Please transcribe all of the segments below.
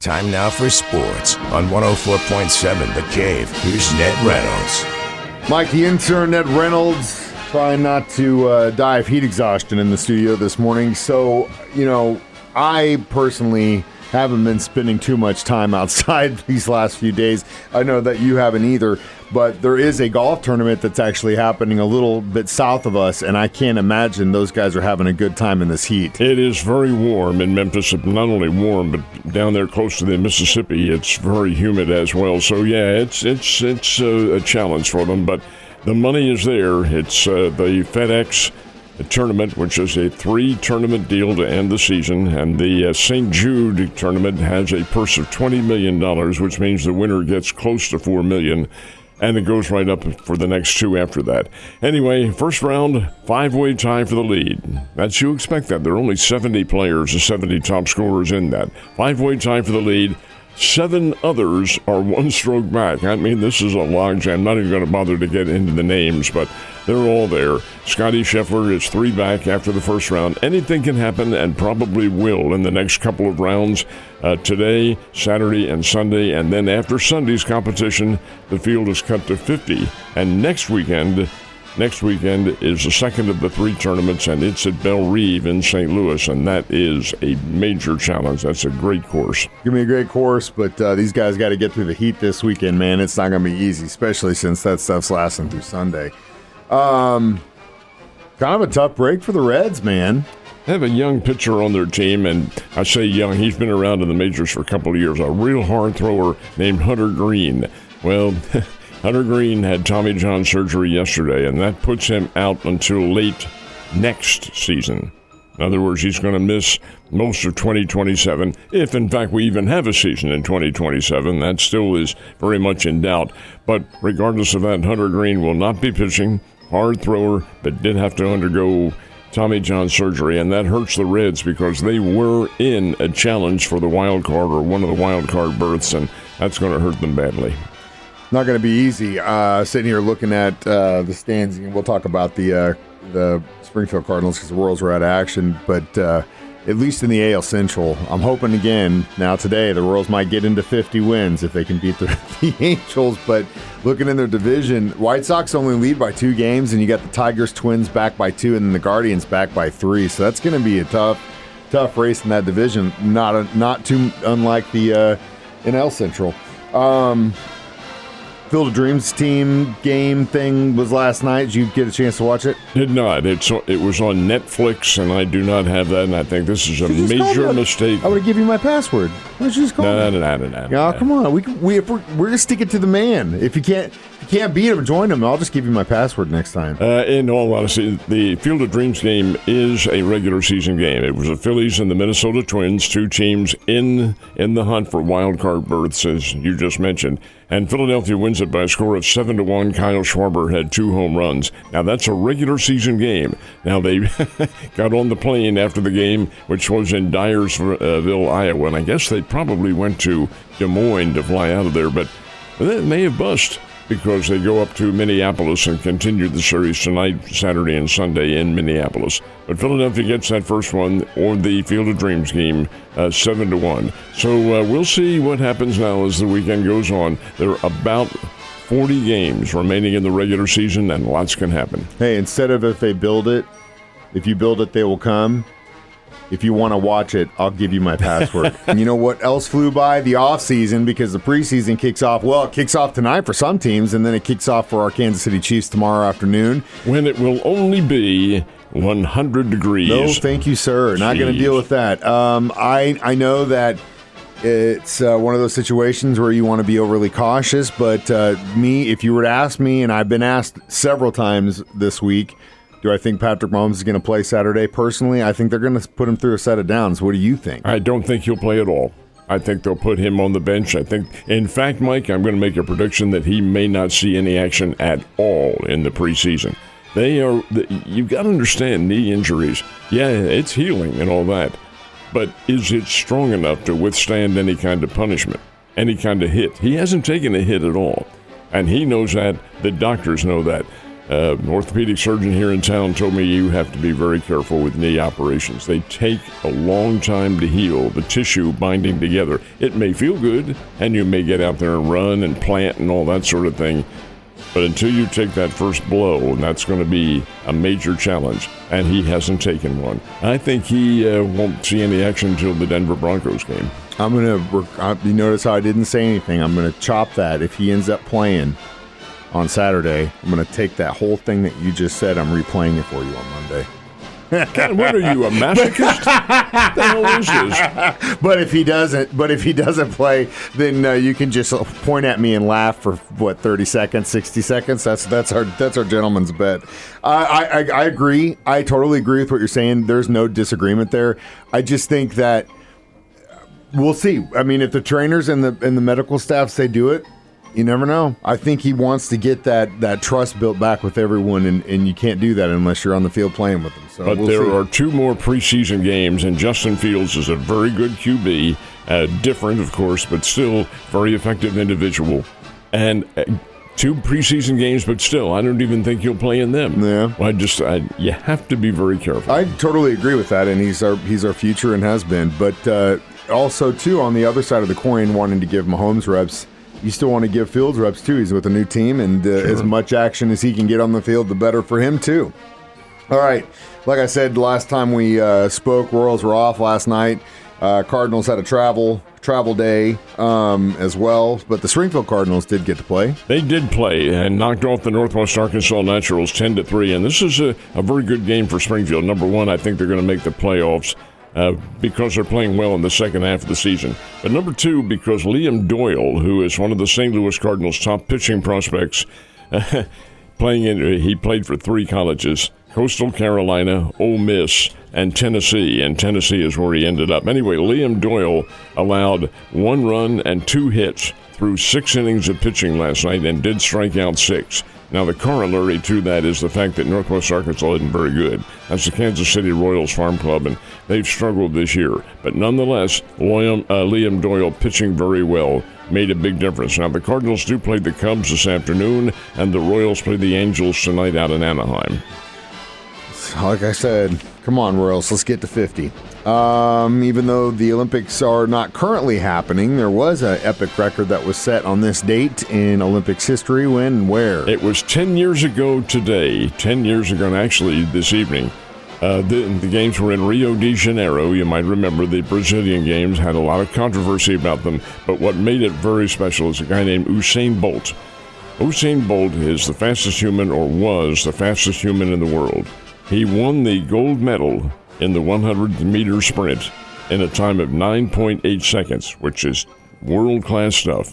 Time now for sports on 104.7 The Cave. Here's Ned Reynolds. Mike, the intern, Ned Reynolds, trying not to die of heat exhaustion in the studio this morning. So, I personally haven't been spending too much time outside these last few days. I know that you haven't either, but there is a golf tournament that's actually happening a little bit south of us, and I can't imagine those guys are having a good time in this heat. It is very warm in Memphis. Not only warm, but down there close to the Mississippi, it's very humid as well. So, yeah, it's a challenge for them, but the money is there. It's the FedEx tournament, which is a 3-tournament deal to end the season, and the St. Jude tournament has a purse of $20 million, which means the winner gets close to $4 million, and it goes right up for the next two after that. Anyway, first round, 5-way tie for the lead. That's you expect that. There are only 70 players, the 70 top scorers in that. 5-way tie for the lead. 7 others are one stroke back. I mean, this is a logjam. I'm not even going to bother to get into the names, but they're all there. Scotty Scheffler is 3 back after the first round. Anything can happen, and probably will in the next couple of rounds. Today, Saturday, and Sunday. And then after Sunday's competition, the field is cut to 50. And next weekend is the second of the 3 tournaments, and it's at Belle Reve in St. Louis, and that is a major challenge. That's a great course. Give me a great course, but these guys got to get through the heat this weekend, man. It's not going to be easy, especially since that stuff's lasting through Sunday. Kind of a tough break for the Reds, man. They have a young pitcher on their team, and I say young, he's been around in the majors for a couple of years, a real hard thrower named Hunter Green. Well, Hunter Green had Tommy John surgery yesterday, and that puts him out until late next season. In other words, he's going to miss most of 2027, if in fact we even have a season in 2027. That still is very much in doubt. But regardless of that, Hunter Green will not be pitching. Hard thrower, but did have to undergo Tommy John surgery, and that hurts the Reds because they were in a challenge for the wild card or one of the wild card berths, and that's going to hurt them badly. Not going to be easy. Sitting here looking at the stands, and we'll talk about the Springfield Cardinals because the Royals are out of action, but at least in the AL Central, I'm hoping again now today the Royals might get into 50 wins if they can beat the Angels, but looking in their division, White Sox only lead by 2 games, and you got the Tigers, Twins back by 2, and then the Guardians back by 3, so that's going to be a tough race in that division, not too unlike the NL Central. Field of Dreams team game thing was last night. Did you get a chance to watch it? Did not. It was on Netflix, and I do not have that, and I think this is a major mistake. I would have given you my password. Why don't you just call me? No. Come on. We're going to stick it to the man. If you can't beat him, join him. I'll just give you my password next time. In all honesty, the Field of Dreams game is a regular season game. It was the Phillies and the Minnesota Twins, 2 teams in the hunt for wild card berths, as you just mentioned. And Philadelphia wins it by a score of 7-1. Kyle Schwarber had 2 home runs. Now, that's a regular season game. Now, they got on the plane after the game, which was in Dyersville, Iowa. And I guess they probably went to Des Moines to fly out of there. But they may have bust because they go up to Minneapolis and continue the series tonight, Saturday and Sunday in Minneapolis. But Philadelphia gets that first one on the Field of Dreams game, 7-1. So we'll see what happens now as the weekend goes on. There are about 40 games remaining in the regular season, and lots can happen. Hey, instead of if you build it, they will come. If you want to watch it, I'll give you my password. And you know what else flew by? The offseason, because the preseason kicks off. Well, it kicks off tonight for some teams, and then it kicks off for our Kansas City Chiefs tomorrow afternoon. When it will only be 100 degrees. No, thank you, sir. Not going to deal with that. I know that it's one of those situations where you want to be overly cautious, but if you were to ask me, and I've been asked several times this week, do I think Patrick Mahomes is going to play Saturday? Personally, I think they're going to put him through a set of downs. What do you think? I don't think he'll play at all. I think they'll put him on the bench. I think, in fact, Mike, I'm going to make a prediction that he may not see any action at all in the preseason. You've got to understand knee injuries. Yeah, it's healing and all that. But is it strong enough to withstand any kind of punishment, any kind of hit? He hasn't taken a hit at all. And he knows that. The doctors know that. orthopedic surgeon here in town told me you have to be very careful with knee operations. They take a long time to heal, the tissue binding together. It may feel good, and you may get out there and run and plant and all that sort of thing, but until you take that first blow, that's going to be a major challenge, and he hasn't taken one. I think he won't see any action until the Denver Broncos game. You notice how I didn't say anything. I'm going to chop that. If he ends up playing on Saturday, I'm going to take that whole thing that you just said. I'm replaying it for you on Monday. God, what are you, a masochist? What the hell is this? But if he doesn't play, then you can just point at me and laugh for 30 seconds, 60 seconds. That's our gentleman's bet. I agree. I totally agree with what you're saying. There's no disagreement there. I just think that we'll see. I mean, if the trainers and the medical staff say do it, you never know. I think he wants to get that trust built back with everyone, and you can't do that unless you're on the field playing with them. So but there are 2 more preseason games, and Justin Fields is a very good QB, different, of course, but still very effective individual. And 2 preseason games, but still, I don't even think he'll play in them. Yeah. Well, you have to be very careful. I totally agree with that, and he's our future and has been. But also, too, on the other side of the coin, wanting to give Mahomes reps, you still want to give Fields reps, too. He's with a new team, and sure. As much action as he can get on the field, the better for him, too. All right. Like I said last time we spoke, Royals were off last night. Cardinals had a travel day as well, but the Springfield Cardinals did get to play. They did play and knocked off the Northwest Arkansas Naturals 10-3, and this is a very good game for Springfield. Number one, I think they're going to make the playoffs because they're playing well in the second half of the season. But number two, because Liam Doyle, who is one of the St. Louis Cardinals' top pitching prospects, he played for 3 colleges: Coastal Carolina, Ole Miss, and Tennessee is where he ended up. Anyway, Liam Doyle allowed 1 run and 2 hits through 6 innings of pitching last night and did strike out 6. Now, the corollary to that is the fact that Northwest Arkansas isn't very good. That's the Kansas City Royals Farm Club, and they've struggled this year. But nonetheless, Liam Doyle pitching very well made a big difference. Now, the Cardinals do play the Cubs this afternoon, and the Royals play the Angels tonight out in Anaheim. Like I said, come on, Royals, let's get to 50. Even though the Olympics are not currently happening, there was an epic record that was set on this date in Olympics history. When and where? It was 10 years ago today, 10 years ago, and actually this evening. The games were in Rio de Janeiro. You might remember the Brazilian games had a lot of controversy about them, but what made it very special is a guy named Usain Bolt. Usain Bolt is the fastest human, or was the fastest human in the world. He won the gold medal in the 100-meter sprint in a time of 9.8 seconds, which is world-class stuff.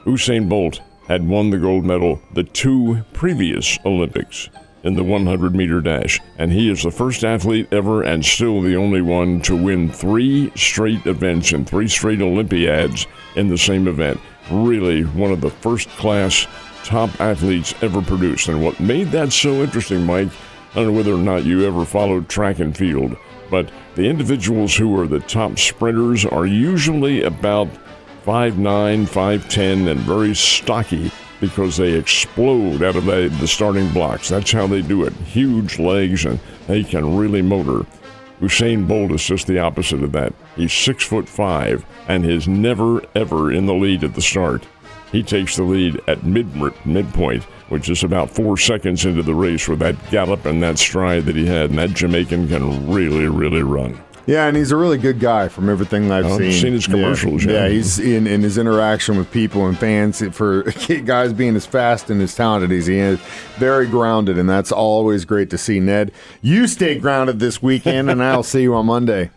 Usain Bolt had won the gold medal the 2 previous Olympics in the 100-meter dash, and he is the first athlete ever and still the only one to win 3 straight events and 3 straight Olympiads in the same event. Really one of the first-class top athletes ever produced. And what made that so interesting, Mike, I don't know whether or not you ever followed track and field, but the individuals who are the top sprinters are usually about 5'9", 5'10", and very stocky because they explode out of the starting blocks. That's how they do it. Huge legs, and they can really motor. Usain Bolt is just the opposite of that. He's 6'5", and is never, ever in the lead at the start. He takes the lead at midpoint, which is about 4 seconds into the race with that gallop and that stride that he had. And that Jamaican can really, really run. Yeah, and he's a really good guy from everything I've seen. I've seen his commercials. Yeah, he's in his interaction with people and fans. For guys being as fast and as talented as he is, very grounded, and that's always great to see, Ned. You stay grounded this weekend, and I'll see you on Monday.